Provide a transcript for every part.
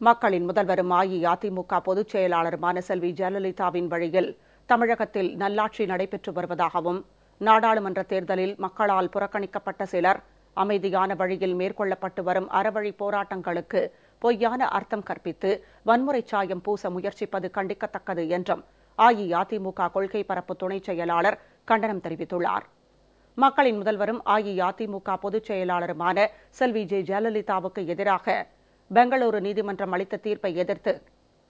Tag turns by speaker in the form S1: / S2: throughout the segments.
S1: மக்களின் முதல்வரும் அஇஅதிமுக பொதுச் செயலாளருமான செல்வி ஜெயலலிதாவின் வழியில் தமிழகத்தில் நல்லாட்சி நடைபெற்று வருவதாகவும், நாடாளுமன்ற தேர்தலில் மக்களால் புறக்கணிக்கப்பட்ட சிலர் அமைதியான வழியில் மேற்கொள்ளப்பட்டு வரும் அறவழி போராட்டங்களுக்கு பொய்யான அர்த்தம் கற்பித்து வன்முறை சாயம் பூச முயற்சிப்பது கண்டிக்கத்தக்கது என்றும் அஇஅதிமுக கொள்கை பரப்பு துணைச் செயலாளர் கண்டனம் தெரிவித்துள்ளார். மக்களின் முதல்வரும் அஇஅதிமுக பொதுச் செயலாளருமான செல்வி ஜெயலலிதாவுக்கு எதிராக பெங்களூரு நீதிமன்றம் அளித்த தீர்ப்பை எதிர்த்து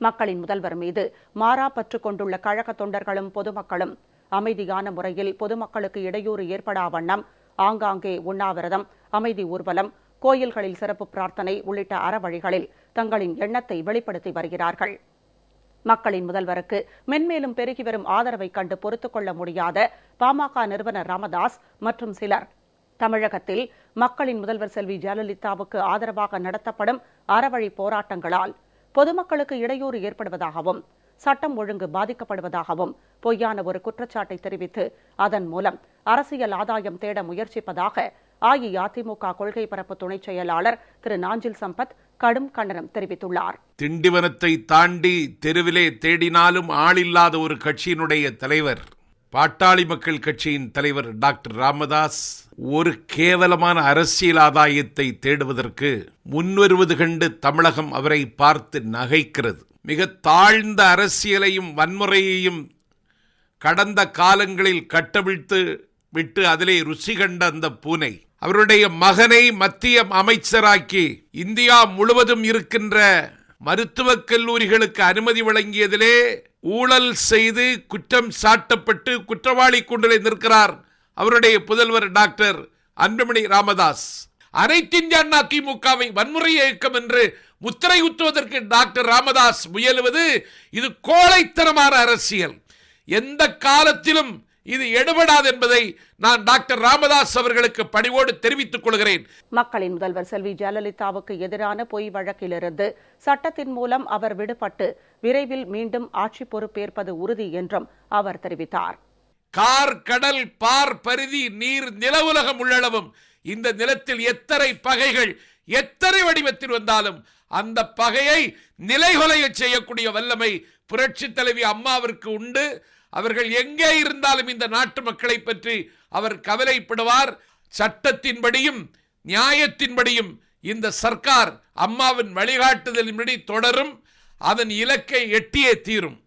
S1: மக்களின் முதல்வர் மீது மாறாப்பற்று கொண்டுள்ள கழக தொண்டர்களும் பொதுமக்களும் அமைதியான முறையில் பொதுமக்களுக்கு இடையூறு ஏற்படா வண்ணம் ஆங்காங்கே உண்ணாவிரதம், அமைதி ஊர்வலம், கோயில்களில் சிறப்பு பிரார்த்தனை உள்ளிட்ட அறவழிகளில் தங்களின் எண்ணத்தை வெளிப்படுத்தி வருகிறார்கள். மக்களின் முதல்வருக்கு மென்மேலும் பெருகி வரும் ஆதரவை கண்டு பொறுத்துக் கொள்ள முடியாத பாமக நிறுவனர் ராமதாஸ் மற்றும் சிலர் தமிழகத்தில் மக்களின் முதல்வர் செல்வி ஜெயலலிதாவுக்கு ஆதரவாக நடத்தப்படும் அறவழி போராட்டங்களால் பொதுமக்களுக்கு இடையூறு ஏற்படுவதாகவும், சட்டம் ஒழுங்கு பாதிக்கப்படுவதாகவும் பொய்யான ஒரு குற்றச்சாட்டை தெரிவித்து அதன் மூலம் அரசியல் ஆதாயம் தேட முயற்சிப்பதாக அஇஅதிமுக கொள்கை பரப்பு துணைச் செயலாளர் திரு நாஞ்சில் சம்பத் கடும் கண்டனம் தெரிவித்துள்ளார்.
S2: திண்டிவனத்தை தாண்டி தெருவிலே தேடினாலும் ஆளில்லாத ஒரு கட்சியினுடைய தலைவர், பாட்டாளி மக்கள் கட்சியின் தலைவர் டாக்டர் ராமதாஸ் ஒரு கேவலமான அரசியல் ஆதாயத்தை தேடுவதற்கு முன்வருவது கண்டு தமிழகம் அவரை பார்த்து நகைக்கிறது. மிக தாழ்ந்த அரசியலையும் வன்முறையையும் கடந்த காலங்களில் கட்டவிழ்த்து விட்டு அதிலே ருசி கண்ட அந்த பூனை அவருடைய மகனை மத்திய அமைச்சராக்கி இந்தியா முழுவதும் இருக்கின்ற மருத்துவக் கல்லூரிகளுக்கு அனுமதி வழங்கியதிலே ஊழல் செய்து குற்றம் சாட்டப்பட்டு குற்றவாளி கூண்டிலே நிற்கிறார் அவருடைய புதல்வர் டாக்டர் அன்புமணி ராமதாஸ். அனைத்து இந்திய அண்ணா திமுகவை வன்முறை இயக்கம் என்று முத்திரை குத்துவதற்கு டாக்டர் ராமதாஸ் முயலுவது இது கோழைத்தனமான அரசியல். எந்த காலத்திலும் இது எடுபடாது என்பதை நான் டாக்டர் ராமதாஸ் அவர்களுக்கு பணிவோடு தெரிவித்துக் கொள்கிறேன்.
S1: மக்களின் முதல்வர் செல்வி ஜெயலலிதாவுக்கு எதிரான பொய் வழக்கிலிருந்து சட்டத்தின் மூலம் அவர் விடுபட்டு விரைவில் மீண்டும் ஆட்சி பொறுப்பேற்பது உறுதி என்றும் அவர் தெரிவித்தார்.
S2: கார், கடல், பார், பரிதி, நீர், நில உலகம் உள்ளளவும் இந்த நிலத்தில் எத்தனை பகைகள் எத்தனை வடிவத்தில் வந்தாலும் அந்த பகையை நிலைகுலைய செய்யக்கூடிய வல்லமை புரட்சி தலைவி அம்மாவிற்கு உண்டு. அவர்கள் எங்கே இருந்தாலும் இந்த நாட்டு மக்களை பற்றி அவர் கவலைப்படுவார். சட்டத்தின்படியும் நியாயத்தின்படியும் இந்த சர்க்கார் அம்மாவின் வழிகாட்டுதலின்படி தொடரும். அதன் இலக்கை எட்டியே தீரும்.